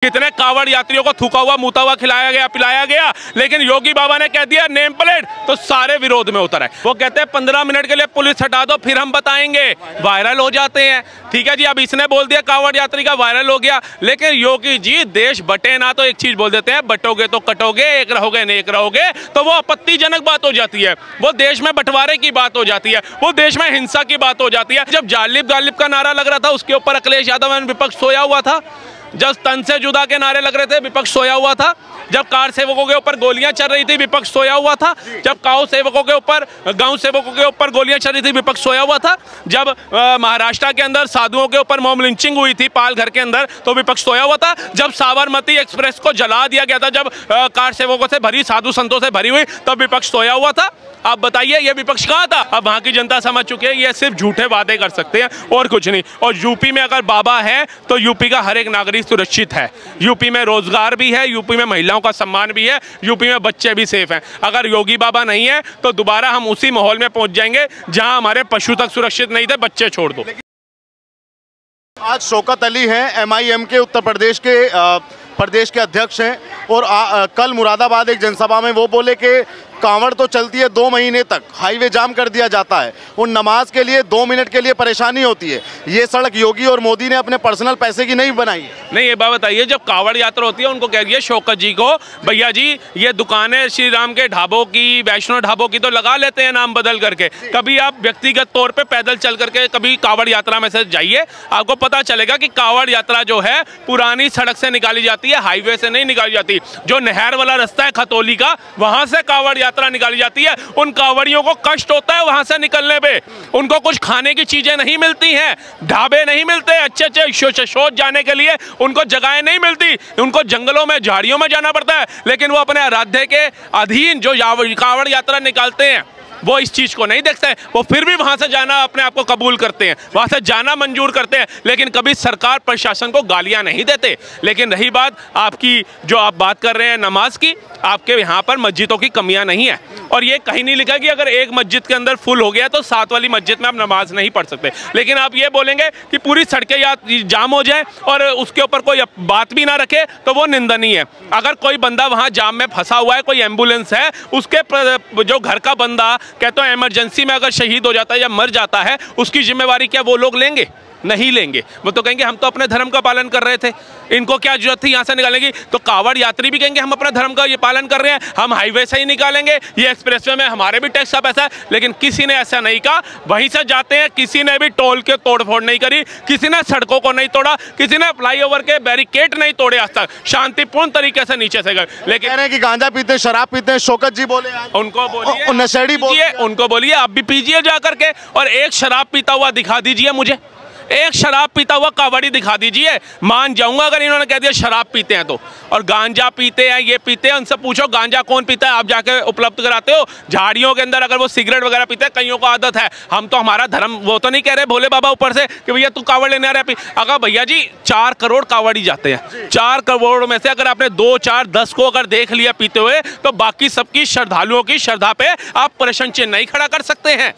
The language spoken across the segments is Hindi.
कितने कावड़ यात्रियों को थूका हुआ मुता हुआ खिलाया गया पिलाया गया, लेकिन योगी बाबा ने कह दिया नेम प्लेट, तो सारे विरोध में उतर आए। वो कहते हैं 15 मिनट के लिए पुलिस हटा दो फिर हम बताएंगे, वायरल हो जाते हैं। ठीक है जी, अब इसने बोल दिया कावड़ यात्री का, वायरल हो गया। लेकिन योगी जी देश बटे ना तो एक चीज बोल देते हैं, बटोगे तो कटोगे, एक रहोगे नेक रहोगे, तो वो आपत्तिजनक बात हो जाती है, वो देश में बंटवारे की बात हो जाती है, वो देश में हिंसा की बात हो जाती है। जब जालिब गालिब का नारा लग रहा था उसके ऊपर अखिलेश यादव एवं विपक्ष सोया हुआ था, जब तन से जुदा के नारे लग रहे थे विपक्ष सोया हुआ था, जब कार सेवकों के ऊपर गोलियां चल रही थी विपक्ष सोया हुआ था, जब गांव सेवकों के ऊपर गोलियां चल रही थी विपक्ष सोया हुआ था, जब महाराष्ट्र के अंदर साधुओं के ऊपर मॉब लिंचिंग हुई थी पालघर के अंदर तो विपक्ष सोया हुआ था, जब साबरमती एक्सप्रेस को जला दिया गया था, जब कार सेवकों से भरी साधु संतों से भरी हुई तब विपक्ष सोया हुआ था। आप बताइए ये विपक्ष कहाँ था? अब वहाँ की जनता समझ चुकी है ये सिर्फ झूठे वादे कर सकते हैं और कुछ नहीं। और यूपी में अगर बाबा है तो यूपी का हर एक नागरिक सुरक्षित है, यूपी में रोजगार भी है, यूपी में महिलाओं का सम्मान भी है, यूपी में बच्चे भी सेफ हैं। अगर योगी बाबा नहीं है तो दोबारा हम उसी माहौल में पहुंच जाएंगे जहां हमारे पशु तक सुरक्षित नहीं थे, बच्चे छोड़ दो। आज शौकत अली हैं, MIM के उत्तर प्रदेश के अध्यक्ष हैं और कल मुरादाबाद एक जनसभा में वो बोले कि कांवड़ तो चलती है 2 महीने तक, हाईवे जाम कर दिया जाता है, उन नमाज के लिए 2 मिनट के लिए परेशानी होती है। ये सड़क योगी और मोदी ने अपने पर्सनल पैसे की नहीं बनाई है। नहीं, ये बात बताइए, जब कांवड़ यात्रा होती है उनको कह दिया शौकत जी को, भैया जी ये दुकानें श्री राम के ढाबों की, वैष्णो ढाबों की तो लगा लेते हैं नाम बदल करके, कभी आप व्यक्तिगत तौर पर पैदल चल करके कभी कांवड़ यात्रा में से जाइए, आपको पता चलेगा कि कांवड़ यात्रा जो है पुरानी सड़क से निकाली जाती है, हाईवे से नहीं निकाली जाती। जो नहर वाला रास्ता है खतौली का, वहां से कांवड़ यात्रा निकाली जाती है। उन कांवड़ियों को कष्ट होता है वहां से निकलने पे, उनको कुछ खाने की चीजें नहीं मिलती हैं, ढाबे नहीं मिलते, अच्छे शोध जाने के लिए उनको जगहें नहीं मिलती, उनको जंगलों में झाड़ियों में जाना पड़ता है। लेकिन वो अपने आराध्य के अधीन जो कांवड़ यात्रा निकालते हैं वो इस चीज को नहीं देखते हैं, वो फिर भी वहां से जाना अपने आप को कबूल करते हैं, वहां से जाना मंजूर करते हैं, लेकिन कभी सरकार प्रशासन को गालियां नहीं देते। लेकिन रही बात आपकी जो आप बात कर रहे हैं नमाज की, आपके यहाँ पर मस्जिदों की कमियां नहीं है और ये कहीं नहीं लिखा कि अगर एक मस्जिद के अंदर फुल हो गया तो 7 वाली मस्जिद में आप नमाज नहीं पढ़ सकते। लेकिन आप ये बोलेंगे कि पूरी सड़कें या जाम हो जाए और उसके ऊपर कोई बात भी ना रखे तो वो निंदनीय है। अगर कोई बंदा वहाँ जाम में फंसा हुआ है, कोई एम्बुलेंस है, उसके जो घर का बंदा कहते हैं इमरजेंसी में अगर शहीद हो जाता है या मर जाता है, उसकी जिम्मेवारी क्या वो लोग लेंगे? नहीं लेंगे। वो तो कहेंगे हम तो अपने धर्म का पालन कर रहे थे, इनको क्या जरूरत थी यहाँ से निकालने की। तो कांवड़ यात्री भी कहेंगे हम अपने धर्म का ये पालन कर रहे हैं, हम हाईवे से ही निकालेंगे, ये एक्सप्रेसवे में हमारे भी टैक्स का पैसा है। लेकिन किसी ने ऐसा नहीं कहा, वहीं से जाते हैं। किसी ने भी टोल के तोड़फोड़ नहीं करी, किसी ने सड़कों को नहीं तोड़ा, किसी ने फ्लाईओवर के बैरिकेड नहीं तोड़े, आज तक शांतिपूर्ण तरीके से नीचे से गए। लेकिन कह रहे हैं कि गांजा पीते शराब पीते हैं, शौकत जी बोले, उनको बोलिए, नशेड़ी बोलिए, उनको बोलिए आप भी पीजिए जा करके, और एक शराब पीता हुआ दिखा दीजिए मुझे, एक शराब पीता हुआ कांवड़ी दिखा दीजिए, मान जाऊंगा अगर इन्होंने कह दिया शराब पीते हैं तो। और गांजा पीते हैं, ये पीते हैं, उनसे पूछो गांजा कौन पीता है, आप जाके उपलब्ध कराते हो। झाड़ियों के अंदर अगर वो सिगरेट वगैरह पीते हैं, कईयों को आदत है। हम तो हमारा धर्म वो तो नहीं कह रहे भोले बाबा ऊपर से कि भैया तू कांवड़ लेने आ रहा है। अगर भैया जी 4 करोड़ कांवड़ी जाते हैं, 4 करोड़ में से अगर आपने 2, 4, 10 को अगर देख लिया पीते हुए, तो बाकी सबकी श्रद्धालुओं की श्रद्धा पे आप प्रश्न चिन्ह नहीं खड़ा कर सकते हैं।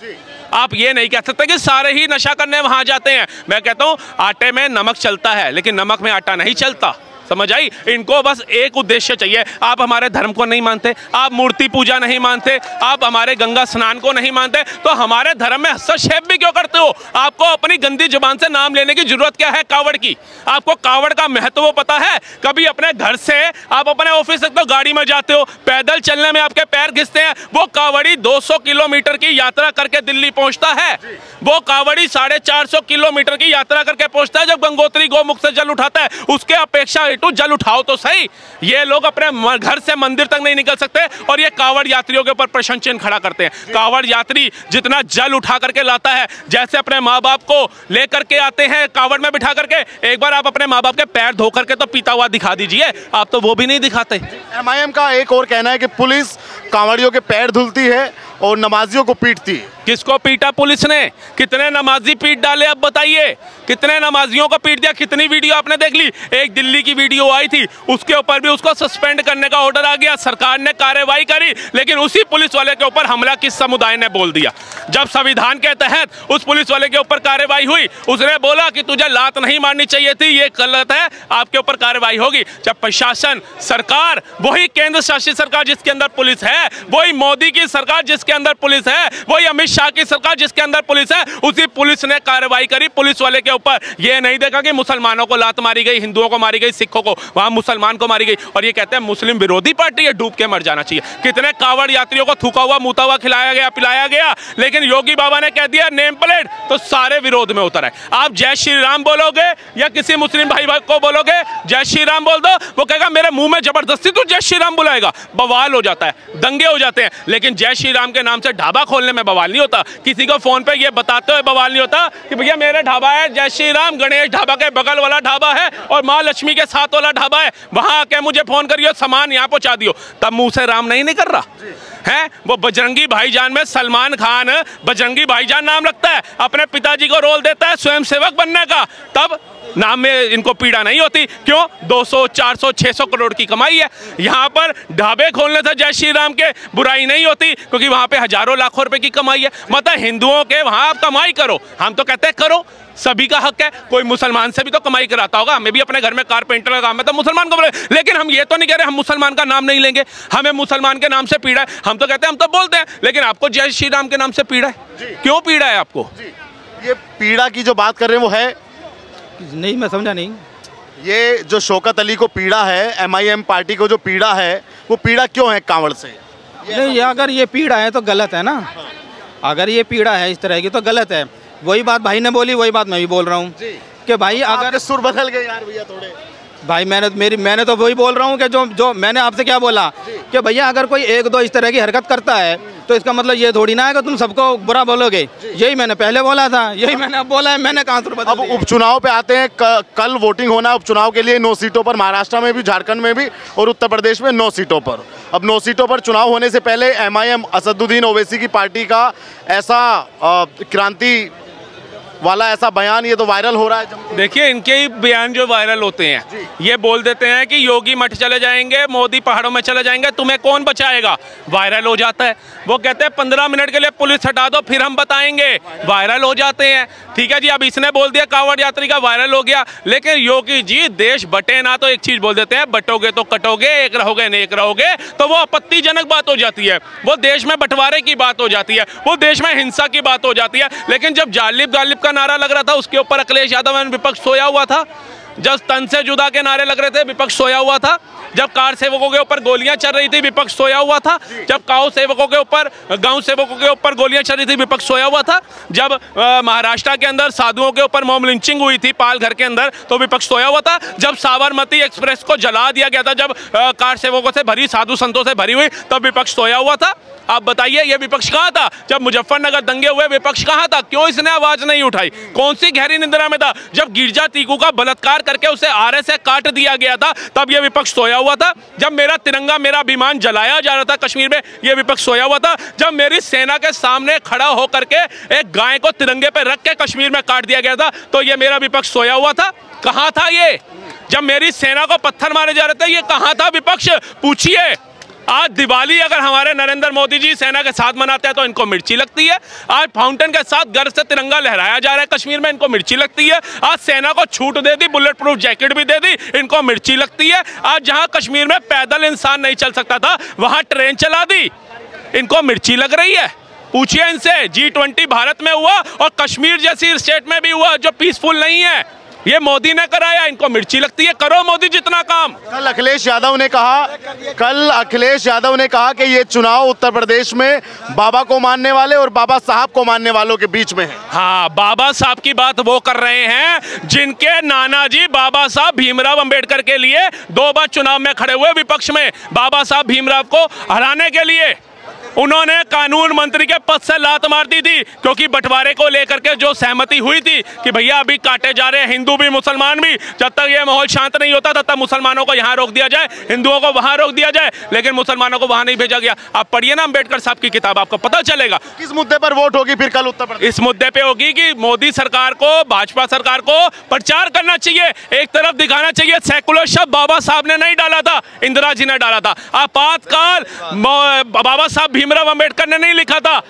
आप ये नहीं कह सकते कि सारे ही नशा करने वहां जाते हैं। मैं कहता हूं आटे में नमक चलता है लेकिन नमक में आटा नहीं चलता, समझ आई? इनको बस एक उद्देश्य चाहिए। आप हमारे धर्म को नहीं मानते, आप मूर्ति पूजा नहीं मानते, आप हमारे गंगा स्नान को नहीं मानते, तो हमारे धर्म में हस्तक्षेप भी क्यों करते हो? आपको अपनी गंदी जुबान से नाम लेने की जरूरत क्या है कांवड़ की? आपको कांवड़ का महत्व पता है? कभी अपने घर से आप अपने ऑफिस तक तो गाड़ी में जाते हो, पैदल चलने में आपके पैर घिसते हैं। वो कांवड़ी 200 किलोमीटर की यात्रा करके दिल्ली पहुंचता है, वो कांवड़ी 450 किलोमीटर की यात्रा करके पहुंचता है। जब गंगोत्री गौमुख से जल उठाता है, उसके अपेक्षा जल उठाओ तो सही। ये लोग अपने घर से मंदिर तक नहीं निकल सकते और ये कांवड़ यात्रियों के ऊपर प्रश्न चिन्ह खड़ा करते हैं। कांवड़ यात्री जितना जल उठा करके लाता है, जैसे अपने माँ बाप को लेकर के आते हैं कांवड़ में बिठा करके, एक बार आप अपने माँ बाप के पैर धो करके तो पीता हुआ दिखा दीजिए, आप तो वो भी नहीं दिखाते। MIM का एक और कहना है कि पुलिस कांवड़ियों के पैर धुलती है और नमाजियों को पीटती है। किसको पीटा पुलिस ने? कितने नमाजी पीट डाले? अब बताइए, कितने नमाजियों को पीट दिया? कितनी वीडियो आपने देख ली? एक दिल्ली की वीडियो आई थी, उसके ऊपर भी उसको सस्पेंड करने का ऑर्डर आ गया, सरकार ने कार्रवाई करी, लेकिन उसी पुलिस वाले के ऊपर हमला किस समुदाय ने बोल दिया? जब संविधान के तहत उस पुलिस वाले के ऊपर कार्रवाई हुई, उसने बोला कि तुझे लात नहीं मारनी चाहिए थी, ये गलत है, आपके ऊपर कार्रवाई होगी। जब प्रशासन, सरकार, वही केंद्र शासित सरकार जिसके अंदर पुलिस है, वही मोदी की सरकार जिसके अंदर पुलिस है, वही अमित शाह की सरकार जिसके अंदर पुलिस है, उसी पुलिस ने कार्रवाई करी पुलिस वाले के ऊपर। ये नहीं देखा कि मुसलमानों को लात मारी गई, हिंदुओं को मारी गई, सिखों को, वहां मुसलमान को मारी गई, और ये कहते हैं मुस्लिम विरोधी पार्टी है, डूब के मर जाना चाहिए। कितने कावड़ यात्रियों को थूका हुआ, मुता हुआ खिलाया गया, पिलाया गया, लेकिन योगी बाबा ने कह दिया नेम प्लेट, तो सारे विरोध में उतर आए। आप जय श्री राम बोलोगे या किसी मुस्लिम भाई को बोलोगे जय श्री राम बोल दो, वो कहेगा मेरे मुंह में जबरदस्ती तू जय श्री राम बुलाएगा, बवाल हो जाता है, दंगे हो जाते हैं। लेकिन जय श्री राम के नाम से ढाबा खोलने में बवाल नहीं होता, किसी को फोन पे ये बताते हुए बवाल नहीं होता कि भैया मेरे ढाबा है जय श्री राम, गणेश ढाबा के बगल वाला ढाबा है और माँ लक्ष्मी के साथ वाला ढाबा है, वहां आके मुझे फोन करियो, सामान यहाँ पहुंचा दियो, तब मुंह से राम नहीं निकल रहा है। वो बजरंगी भाईजान में सलमान खान बजरंगी भाईजान नाम रखता है, अपने पिताजी को रोल देता है स्वयं सेवक बनने का, तब नाम में इनको पीड़ा नहीं होती। क्यों? 200, 400, 600 करोड़ की कमाई है। यहाँ पर ढाबे खोलने से जय श्री राम के बुराई नहीं होती, क्योंकि वहाँ पे हजारों लाखों रुपए की कमाई है। मतलब हिंदुओं के वहाँ आप कमाई करो, हम तो कहते हैं करो, सभी का हक है। कोई मुसलमान से भी तो कमाई कराता होगा, हमें भी अपने घर में कारपेंटर का काम है तो मुसलमान को बोले, लेकिन हम ये तो नहीं कह रहे हम मुसलमान का नाम नहीं लेंगे, हमें मुसलमान के नाम से पीड़ा है, हम तो कहते हैं, हम तो बोलते हैं, लेकिन आपको जय श्री राम के नाम से पीड़ा है, क्यों पीड़ा है आपको? ये पीड़ा की जो बात कर रहे हैं वो है नहीं, मैं समझा नहीं। ये जो शौकत अली को पीड़ा है, MIM पार्टी को जो पीड़ा है, वो पीड़ा क्यों है कांवड़ से? नहीं, अगर ये पीड़ा है तो गलत है ना, अगर ये पीड़ा है इस तरह की तो गलत है। वही बात भाई ने बोली, वही बात मैं भी बोल रहा हूँ कि भाई अगर सुर बदल गए यार भैया थोड़े। भाई मैंने तो वही बोल रहा हूँ कि जो मैंने आपसे क्या बोला कि भैया अगर कोई एक दो इस तरह की हरकत करता है तो इसका मतलब ये थोड़ी ना है कि तुम सबको बुरा बोलोगे। यही मैंने पहले बोला था, यही मैंने अब बोला है, मैंने कहाँ सुर बदल। अब उपचुनाव पे आते हैं, कल वोटिंग होना है उपचुनाव के लिए 9 सीटों पर, महाराष्ट्र में भी, झारखंड में भी और उत्तर प्रदेश में 9 सीटों पर। अब 9 सीटों पर चुनाव होने से पहले MIM असदुद्दीन ओवैसी की पार्टी का ऐसा क्रांति वाला ऐसा बयान, ये तो वायरल हो रहा है। देखिए, इनके ही बयान जो वायरल होते हैं, ये बोल देते हैं कि योगी मठ चले जाएंगे, मोदी पहाड़ों में चले जाएंगे, तुम्हें कौन बचाएगा, वायरल हो जाता है। वो कहते हैं 15 मिनट के लिए पुलिस हटा दो फिर हम बताएंगे, वायरल हो जाते हैं। ठीक है जी, अब इसने बोल दिया कांवड़ यात्री का, वायरल हो गया। लेकिन योगी जी देश बटे ना, तो एक चीज बोल देते हैं, बटोगे तो कटोगे, एक रहोगे नेक रहोगे, तो वो आपत्तिजनक बात हो जाती है, वो देश में बंटवारे की बात हो जाती है, वो देश में हिंसा की बात हो जाती है। लेकिन जब जालिब गालिब का नारा लग रहा था, उसके ऊपर अखिलेश यादव एवं विपक्ष सोया हुआ था। जब तन से जुदा के नारे लग रहे थे, विपक्ष सोया हुआ था। जब कार सेवकों के ऊपर गोलियां चल रही थी, विपक्ष सोया हुआ था। जब गांव सेवकों के ऊपर गोलियां चल रही थी, विपक्ष सोया हुआ था। जब महाराष्ट्र के अंदर साधुओं के ऊपर मॉब लिंचिंग हुई थी पाल घर के अंदर, तो विपक्ष सोया हुआ था। जब साबरमती एक्सप्रेस को जला दिया गया था, जब कार सेवकों से भरी, साधु संतों से भरी हुई, तब विपक्ष सोया हुआ था। आप बताइए, ये विपक्ष कहाँ था? जब मुजफ्फरनगर दंगे हुए, विपक्ष कहाँ था? क्यों इसने आवाज नहीं उठाई? कौन सी गहरी निद्रा में था? जब गिरजा टीकू का बलात्कार करके उसे आरे से काट दिया गया था, तब ये विपक्ष सोया हुआ था। जब मेरा तिरंगा, मेरा अभिमान जलाया जा रहा था कश्मीर में, ये विपक्ष सोया हुआ था। जब मेरी सेना के सामने खड़ा होकर के एक गाय को तिरंगे पे रख के कश्मीर में काट दिया गया था, तो ये मेरा विपक्ष सोया हुआ था। कहाँ था ये? जब मेरी सेना को पत्थर मारे जा रहे थे, ये कहाँ था विपक्ष? पूछिए। आज दिवाली अगर हमारे नरेंद्र मोदी जी सेना के साथ मनाते हैं तो इनको मिर्ची लगती है। आज फाउंटेन के साथ गर्व से तिरंगा लहराया जा रहा है कश्मीर में, इनको मिर्ची लगती है। आज सेना को छूट दे दी, बुलेट प्रूफ जैकेट भी दे दी, इनको मिर्ची लगती है। आज जहां कश्मीर में पैदल इंसान नहीं चल सकता था, वहां ट्रेन चला दी, इनको मिर्ची लग रही है। पूछिए इनसे। G20 भारत में हुआ और कश्मीर जैसी स्टेट में भी हुआ जो पीसफुल नहीं है, ये मोदी ने कराया, इनको मिर्ची लगती है। करो मोदी जितना काम। कल अखिलेश यादव ने कहा कि ये चुनाव उत्तर प्रदेश में बाबा को मानने वाले और बाबा साहब को मानने वालों के बीच में है। हाँ, बाबा साहब की बात वो कर रहे हैं जिनके नाना जी बाबा साहब भीमराव अंबेडकर के लिए 2 बार चुनाव में खड़े हुए विपक्ष में, बाबा साहब भीमराव को हराने के लिए। उन्होंने कानून मंत्री के पद से लात मार दी थी, क्योंकि बंटवारे को लेकर के जो सहमति हुई थी कि भैया अभी काटे जा रहे हैं हिंदू भी मुसलमान भी, जब तक ये माहौल शांत नहीं होता तब तक मुसलमानों को यहाँ रोक दिया जाए, हिंदुओं को वहां रोक दिया जाए, लेकिन मुसलमानों को वहां नहीं भेजा गया। आप पढ़िए ना अम्बेडकर साहब की किताब, आपको पता चलेगा। किस मुद्दे पर वोट होगी फिर कल उत्तर प्रदेश? इस मुद्दे पे होगी कि मोदी सरकार को, भाजपा सरकार को प्रचार करना चाहिए, एक तरफ दिखाना चाहिए सेकुलर शब्द बाबा साहब ने नहीं डाला था, इंदिरा जी ने डाला था। आपातकाल बाबा साहब भीमराव अंबेडकर ने नहीं लिखा था,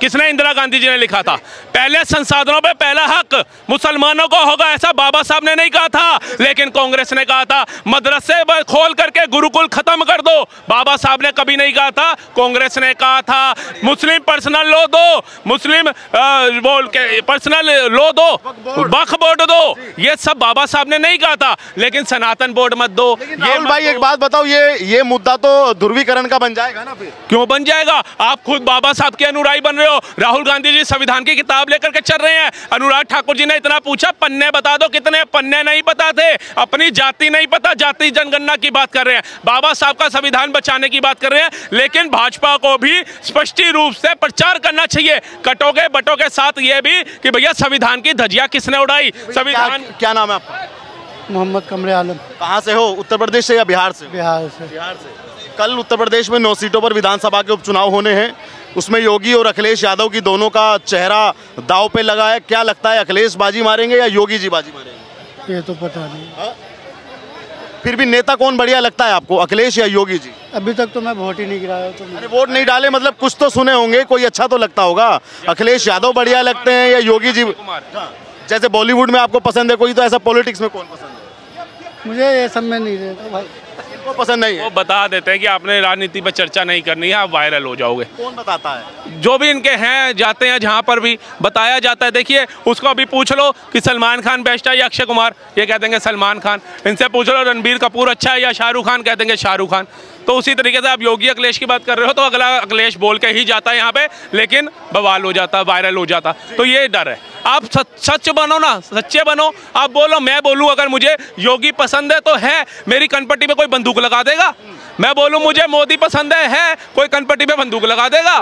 किसने? इंदिरा गांधी जी ने लिखा था। पहले संसाधनों पे पहला हक मुसलमानों को होगा, ऐसा बाबा साहब ने नहीं कहा था, लेकिन कांग्रेस ने कहा था। मदरसे खोल करके गुरुकुल खत्म कर दो, बाबा साहब ने कभी नहीं कहा था, कांग्रेस ने कहा था। मुस्लिम पर्सनल लॉ दो, मुस्लिम बोल के पर्सनल लॉ दो, वक्फ बोर्ड दो, ये सब बाबा साहब ने नहीं कहा था, लेकिन सनातन बोर्ड मत दो। राहुल भाई एक बात बताओ, ये मुद्दा तो ध्रुवीकरण का बन जाएगा ना? फिर क्यों बन जाएगा? आप खुद बाबा साहब के अनुयायी बन रहे हो। राहुल गांधी जी संविधान की किताब लेकर के चल रहे हैं। अनुराग ठाकुर जी ने इतना पूछा, पन्ने बता दो कितने, पन्ने नहीं पता थे, अपनी जाति नहीं पता, जाति जनगणना की बात कर रहे हैं, बाबा साहब का संविधान बचाने की बात कर रहे हैं। लेकिन भाजपा को भी स्पष्ट रूप से प्रचार करना चाहिए, कटोगे बटों के साथ ये भी कि भैया संविधान की धज्जियां किसने उड़ाई। संविधान क्या नाम है आपका? मोहम्मद कमरे आलम। कहाँ से हो? उत्तर प्रदेश से या बिहार से? बिहार से। बिहार से। कल उत्तर प्रदेश में 9 सीटों पर विधानसभा के उपचुनाव होने हैं, उसमें योगी और अखिलेश यादव की दोनों का चेहरा दांव पे लगा है। क्या लगता है, अखिलेश बाजी मारेंगे या योगी जी बाजी मारेंगे? ये तो पता नहीं। फिर भी नेता कौन बढ़िया लगता है आपको, अखिलेश या योगी जी? अभी तक तो मैं वोट ही नहीं गिराया। तो अरे वोट नहीं डाले मतलब कुछ तो सुने होंगे, कोई अच्छा तो लगता होगा। अखिलेश यादव बढ़िया लगते हैं या योगी जी? जैसे बॉलीवुड में आपको पसंद है कोई, तो ऐसा पॉलिटिक्स में कौन पसंद है? मुझे ये सब में नहीं रहता भाई, वो पसंद नहीं है। वो बता देते हैं कि आपने राजनीति पर चर्चा नहीं करनी है, आप वायरल हो जाओगे। कौन बताता है? जो भी इनके हैं जाते हैं, जहां पर भी बताया जाता है। देखिए उसको अभी पूछ लो कि सलमान खान बेस्ट है या अक्षय कुमार, ये कह देंगे सलमान खान। इनसे पूछ लो रणबीर कपूर अच्छा है या शाहरुख खान, कह देंगे शाहरुख खान। तो उसी तरीके से आप योगी अखिलेश की बात कर रहे हो, तो अगला अखिलेश बोल के ही जाता है यहाँ पे, लेकिन बवाल हो जाता, वायरल हो जाता। तो ये डर है। आप सच बनो ना, सच्चे बनो। आप बोलो, मैं बोलूँ अगर मुझे योगी पसंद है तो है, मेरी कनपट्टी पे कोई बंदूक लगा देगा? मैं बोलूं मुझे मोदी पसंद है, कोई कनपट्टी पे बंदूक लगा देगा?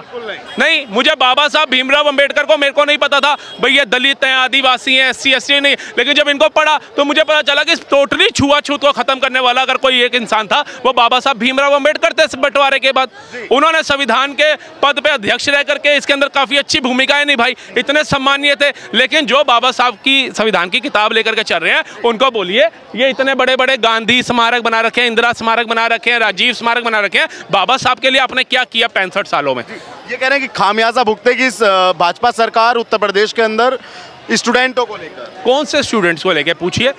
नहीं। मुझे बाबा साहब भीमराव अंबेडकर को मेरे को नहीं पता था भाई ये दलित हैं, आदिवासी हैं, SC ST नहीं, लेकिन जब इनको पढ़ा तो मुझे पता चला कि टोटली छुआछूत को खत्म करने वाला अगर कोई एक इंसान था वो बाबा साहब भीमराव अंबेडकर थे। बंटवारे के बाद उन्होंने संविधान के पद पे अध्यक्ष रह करके इसके अंदर काफी अच्छी भूमिकाएं निभाई, इतने सम्मानीय थे। लेकिन जो बाबा साहब की संविधान की किताब लेकर के चल रहे हैं उनको बोलिए ये इतने बड़े बड़े गांधी स्मारक बना रखे हैं, इंदिरा स्मारक बना रखे हैं, राजीव स्मारक बना रखे हैं, बाबा साहब के लिए आपने क्या किया 65 सालों में? ये कह रहे हैं कि खामियाजा भुगतेगी भाजपा सरकार उत्तर प्रदेश के अंदर स्टूडेंटों को लेकर। कौन से स्टूडेंट्स को लेकर पूछिए?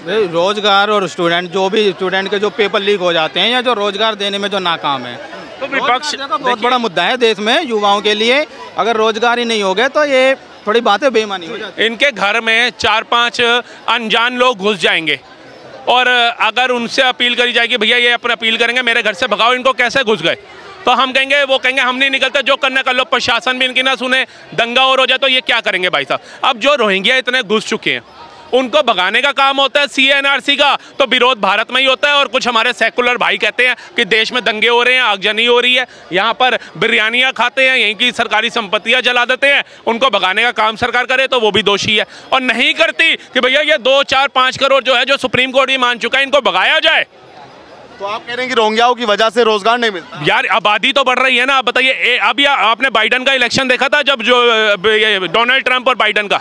रोजगार और स्टूडेंट, जो भी स्टूडेंट के जो पेपर लीक हो जाते हैं या जो रोजगार देने में जो नाकाम है, तो विपक्ष बहुत बड़ा मुद्दा है देश में युवाओं के लिए। अगर रोजगार ही नहीं हो गए तो ये थोड़ी बातें बेईमानी हो जाती है। इनके घर में 4-5 अनजान लोग घुस जाएंगे और अगर उनसे अपील करी जाएगी भैया ये अपने अपील करेंगे मेरे घर से भगाओ इनको, कैसे घुस गए, तो हम कहेंगे, वो कहेंगे हम नहीं निकलते, जो करना कर लो, प्रशासन भी इनकी ना सुने, दंगा और हो जाए तो ये क्या करेंगे भाई साहब? अब जो रोहिंग्या इतने घुस चुके हैं उनको भगाने का काम होता है CA/NRC का, तो विरोध भारत में ही होता है। और कुछ हमारे सेकुलर भाई कहते हैं कि देश में दंगे हो रहे हैं, आगजनी हो रही है, यहाँ पर बिरयानियाँ खाते हैं, यहीं की सरकारी संपत्तियाँ जला देते हैं, उनको भगाने का काम सरकार करे तो वो भी दोषी है। और नहीं करती कि भैया ये 2, 4, 5 करोड़ जो है, जो सुप्रीम कोर्ट भी मान चुका है, इनको भगाया जाए। तो आप कह रहे हैं कि रोहिंग्याओं की वजह से रोजगार नहीं मिलता? यार आबादी तो बढ़ रही है ना। आप बताइए, अभी आपने बाइडन का इलेक्शन देखा था, जब जो डोनाल्ड ट्रंप और बाइडन का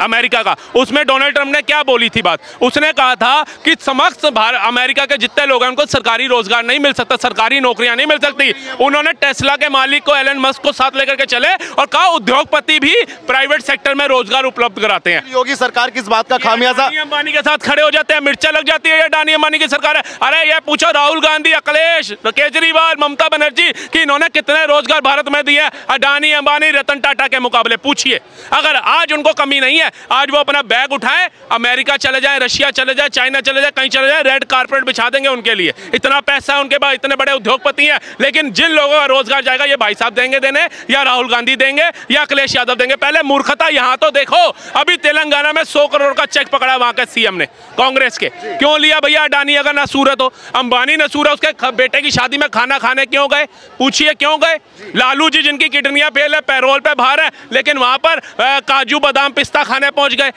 अमेरिका का, उसमें डोनाल्ड ट्रंप ने क्या बोली थी बात? उसने कहा था कि समस्त अमेरिका के जितने लोग हैं उनको सरकारी रोजगार नहीं मिल सकता, सरकारी नौकरियां नहीं मिल सकती। उन्होंने टेस्ला के मालिक को, एलन मस्क को साथ लेकर के चले और कहा उद्योगपति भी प्राइवेट सेक्टर में रोजगार उपलब्ध कराते हैं। योगी सरकार किस बात का खामियाजा? अडानी अंबानी के साथ खड़े हो जाते हैं, मिर्चा लग जाती है ये अडानी अंबानी की सरकार है। अरे ये पूछो राहुल गांधी, अखिलेश, केजरीवाल, ममता बनर्जी कि इन्होंने कितने रोजगार भारत में दिए अडानी अंबानी रतन टाटा के मुकाबले, पूछिए। अगर आज उनको कमी नहीं है है, आज वो अपना बैग उठाए, अमेरिका चले जाए, रशिया चले जाए, चाइना चले जाए, कहीं चले जाए, रेड कारपेट बिछा देंगे उनके लिए। इतना पैसा है उनके पास, इतने बड़े उद्योगपति हैं। लेकिन जिन लोगों का रोजगार जाएगा, ये भाई साहब देंगे देने, या राहुल गांधी देंगे, या अखिलेश यादव देंगे? पहले मूर्खता यहाँ तो देखो। अभी तेलंगाना में 100 करोड़ का चेक पकड़ा वहां के सीएम ने, कांग्रेस के। क्यों लिया भैया? अडानी अगर ना सूरत हो, अंबानी ना सूरत, उसके बेटे की शादी में खाना खाने क्यों गए? पूछिए क्यों गए? लालू जी जिनकी किडनियां फेल है, पैरोल पे बाहर है, लेकिन वहां पर काजू बादाम पिस्ता खाने पहुंच गए,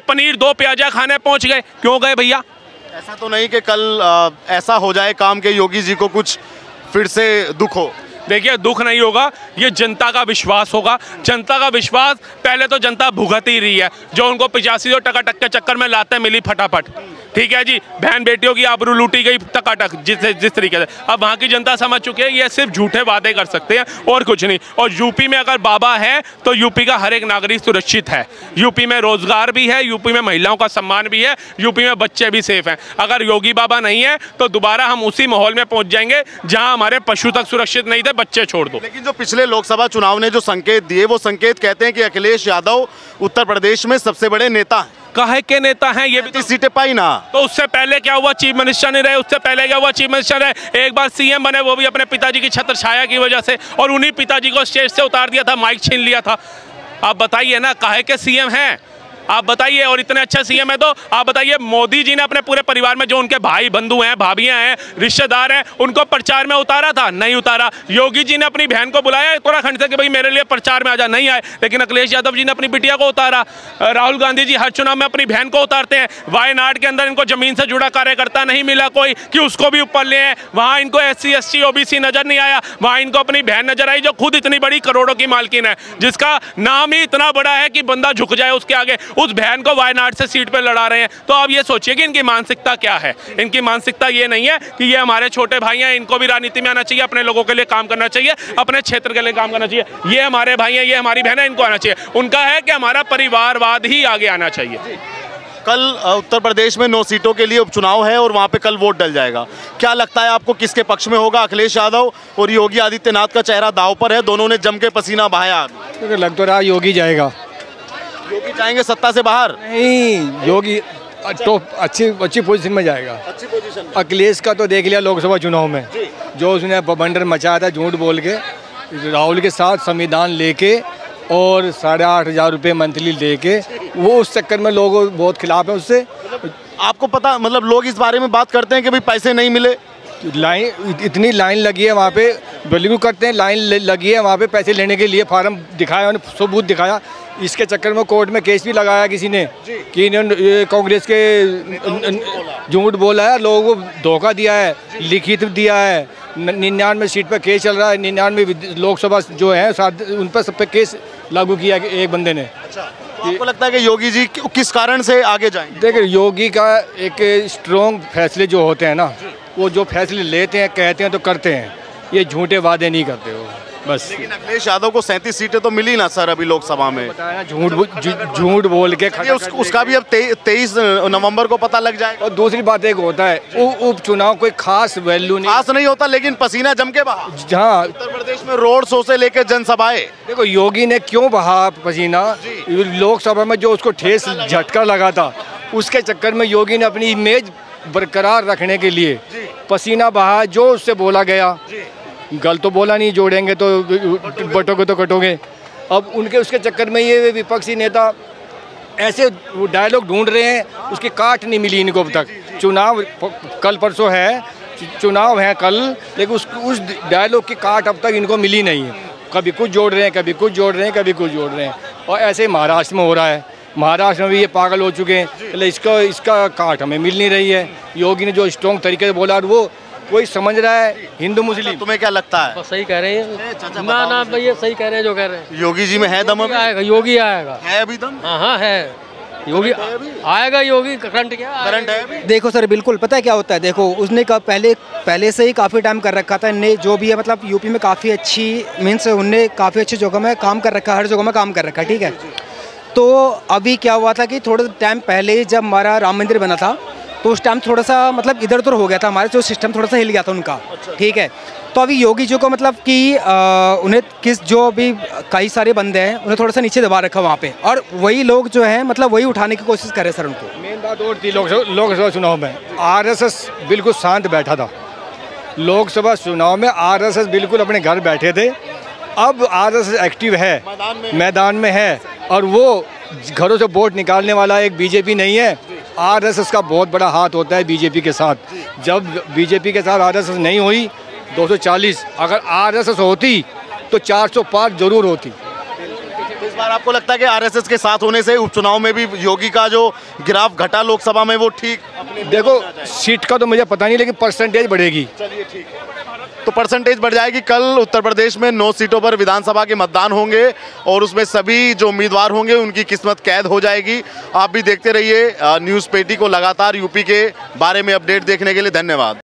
पनीर 2 प्याजा खाने पहुंच गए। क्यों गए भैया? ऐसा तो नहीं कि कल ऐसा हो जाए काम के योगी जी को कुछ फिर से दुख हो? देखिए, दुख नहीं होगा, ये जनता का विश्वास होगा। जनता का विश्वास पहले तो जनता भुगत ही रही है, जो उनको 85 टकाटक के चक्कर में लाते मिली फटाफट। ठीक है जी, बहन बेटियों की आबरू लूटी गई टकाटक जिस तरीके से। अब वहाँ की जनता समझ चुकी है ये सिर्फ झूठे वादे कर सकते हैं और कुछ नहीं। और यूपी में अगर बाबा है तो यूपी का हर एक नागरिक सुरक्षित है। यूपी में रोजगार भी है, यूपी में महिलाओं का सम्मान भी है, यूपी में बच्चे भी सेफ हैं। अगर योगी बाबा नहीं है तो दोबारा हम उसी माहौल में पहुंच जाएंगे जहां हमारे पशु तक सुरक्षित नहीं थे, बच्चे छोड़ दो। लेकिन जो पिछले लोकसभा चुनाव ने जो संकेत दिए, वो संकेत कहते हैं कि अखिलेश यादव उत्तर प्रदेश में सबसे बड़े नेता हैं। काहे के नेता हैं? ये भी तो सीटें पाई ना। तो उससे पहले क्या हुआ? चीफ मिनिस्टर नहीं रहे। उससे पहले क्या हुआ? चीफ मिनिस्टर रहे। एक बार सीएम बने, वो भी अपने पिताजी की छत्र छाया की वजह से, और उन्हीं पिताजी को स्टेज से उतार दिया था, माइक छीन लिया था। आप बताइए ना, काहे के सीएम हैं आप बताइए? और इतने अच्छे सीएम है तो आप बताइए, मोदी जी ने अपने पूरे परिवार में जो उनके भाई बंधु हैं, भाभियां हैं, रिश्तेदार हैं, उनको प्रचार में उतारा था? नहीं उतारा। योगी जी ने अपनी बहन को बुलाया उत्तराखंड से कि भाई मेरे लिए प्रचार में आ जा, नहीं आए। लेकिन अखिलेश यादव जी ने अपनी बिटिया को उतारा। राहुल गांधी जी हर चुनाव में अपनी बहन को उतारते हैं। वायनाड के अंदर इनको जमीन से जुड़ा कार्यकर्ता नहीं मिला कोई कि उसको भी ऊपर ले आए। वहाँ इनको SC ST OBC नजर नहीं आया, वहाँ इनको अपनी बहन नजर आई, जो खुद इतनी बड़ी करोड़ों की मालकिन है, जिसका नाम ही इतना बड़ा है कि बंदा झुक जाए उसके आगे। उस बहन को वायनाड से सीट पे लड़ा रहे हैं। तो आप ये सोचिए कि इनकी मानसिकता क्या है। इनकी मानसिकता ये नहीं है कि ये हमारे छोटे भाई हैं, इनको भी राजनीति में आना चाहिए, अपने लोगों के लिए काम करना चाहिए, अपने क्षेत्र के लिए काम करना चाहिए। ये हमारे भाई हैं, ये हमारी बहन है, इनको आना चाहिए। उनका है कि हमारा परिवारवाद ही आगे आना चाहिए। कल उत्तर प्रदेश में 9 सीटों के लिए उपचुनाव है और वहां पे कल वोट डल जाएगा। क्या लगता है आपको, किसके पक्ष में होगा? अखिलेश यादव और योगी आदित्यनाथ का चेहरा दांव पर है, दोनों ने जम के पसीना बहाया। लग तो रहा योगी जाएगा। योगी जाएंगे सत्ता से बाहर? नहीं, योगी तो अच्छी पोजीशन में जाएगा। अच्छी पोजीशन। अखिलेश का तो देख लिया लोकसभा चुनाव में, जो उसने बवंडर मचाया था झूठ बोल के, राहुल के साथ संविधान लेके और 8,500 रुपये मंथली लेके, वो उस चक्कर में लोग बहुत खिलाफ हैं उससे। आपको पता, मतलब लोग इस बारे में बात करते हैं कि भाई पैसे नहीं मिले, लाइन इतनी लाइन लगी है वहाँ पे, बिल्कुल करते हैं, लाइन लगी है वहाँ पे पैसे लेने के लिए, फार्म दिखाया, उन्हें सबूत दिखाया। इसके चक्कर में कोर्ट में केस भी लगाया किसी ने कि इन्होंने कांग्रेस के झूठ बोला है, लोगों को धोखा दिया है, लिखित दिया है। 99 सीट पर केस चल रहा है, 99 लोकसभा जो है उन पर सब पे केस लागू किया एक बंदे ने। अच्छा, तो आपको लगता है कि योगी जी किस कारण से आगे जाएंगे? देखिए, योगी का एक स्ट्रॉन्ग फैसले जो होते हैं ना, वो जो फैसले लेते हैं, कहते हैं तो करते हैं, ये झूठे वादे नहीं करते हो बस। लेकिन अखिलेश यादव को 37 सीटें तो मिली ना सर अभी लोकसभा में। झूठ बोल के उसका भी अब 23 नवंबर को पता लग जाएगा। और दूसरी बात एक होता है, उपचुनाव कोई खास वैल्यू नहीं, खास नहीं होता, लेकिन पसीना जम के बहा। जहाँ उत्तर प्रदेश में रोड शो से लेकर जनसभाएं, देखो योगी ने क्यों बहा पसीना, लोकसभा में जो उसको ठेस झटका लगा था, उसके चक्कर में योगी ने अपनी इमेज बरकरार रखने के लिए पसीना बहा, जो उससे बोला गया। गल तो बोला नहीं, जोड़ेंगे तो बटोगे तो कटोगे। अब उनके उसके चक्कर में ये विपक्षी नेता ऐसे डायलॉग ढूंढ रहे हैं, उसकी काट नहीं मिली इनको अब तक। चुनाव कल परसों है, चुनाव है कल, लेकिन उस डायलॉग की काट अब तक इनको मिली नहीं है। कभी कुछ जोड़ रहे हैं, कभी कुछ जोड़ रहे हैं, कभी कुछ जोड़ रहे हैं। और ऐसे महाराष्ट्र में हो रहा है, महाराष्ट्र में भी ये पागल हो चुके हैं, इसका काट हमें मिल नहीं रही है। योगी ने जो स्ट्रॉन्ग तरीके से बोला, वो कोई समझ रहा है हिंदू मुस्लिम। तुम्हें क्या लगता है? सही कह रहे हैं ना भैया, सही कह रहे हैं जो कह रहे हैं। योगी जी में है दम? आएगा योगी, आएगा, है अभी दम? हाँ है योगी, आएगा योगी। करंट क्या करंट है अभी? देखो सर, बिल्कुल पता है क्या होता है। देखो, उसने पहले से ही काफ़ी टाइम कर रखा था, इनने जो भी है, मतलब यूपी में काफ़ी अच्छी मीन्स उनने काफ़ी अच्छी जगह में काम कर रखा, हर जगह में काम कर रखा, ठीक है। तो अभी क्या हुआ था कि थोड़े टाइम पहले जब हमारा राम मंदिर बना था, तो उस टाइम थोड़ा सा मतलब इधर उधर हो गया था, हमारे जो सिस्टम थोड़ा सा हिल गया था उनका। ठीक है, तो अभी योगी जी को मतलब कि उन्हें जो अभी कई सारे बंदे हैं उन्हें थोड़ा सा नीचे दबा रखा वहाँ पे, और वही लोग जो है मतलब वही उठाने की कोशिश कर रहे सर उनको। मेन बात और थी लोकसभा चुनाव में आरएसएस बिल्कुल शांत बैठा था। लोकसभा चुनाव में आरएसएस बिल्कुल अपने घर बैठे थे। अब आरएसएस एक्टिव है, मैदान में है, और वो घरों से वोट निकालने वाला एक बीजेपी नहीं है। आरएसएस का बहुत बड़ा हाथ होता है बीजेपी के साथ। जब बीजेपी के साथ आरएसएस नहीं हुई 240, अगर आरएसएस होती तो 400 पार जरूर होती। इस बार आपको लगता है कि आरएसएस के साथ होने से उपचुनाव में भी योगी का जो गिराफ घटा लोकसभा में वो ठीक? देखो सीट का तो मुझे पता नहीं, लेकिन परसेंटेज बढ़ेगी। चलिए ठीक है, तो परसेंटेज बढ़ जाएगी। कल उत्तर प्रदेश में 9 सीटों पर विधानसभा के मतदान होंगे और उसमें सभी जो उम्मीदवार होंगे उनकी किस्मत कैद हो जाएगी। आप भी देखते रहिए न्यूज़ पेटी को। लगातार यूपी के बारे में अपडेट देखने के लिए धन्यवाद।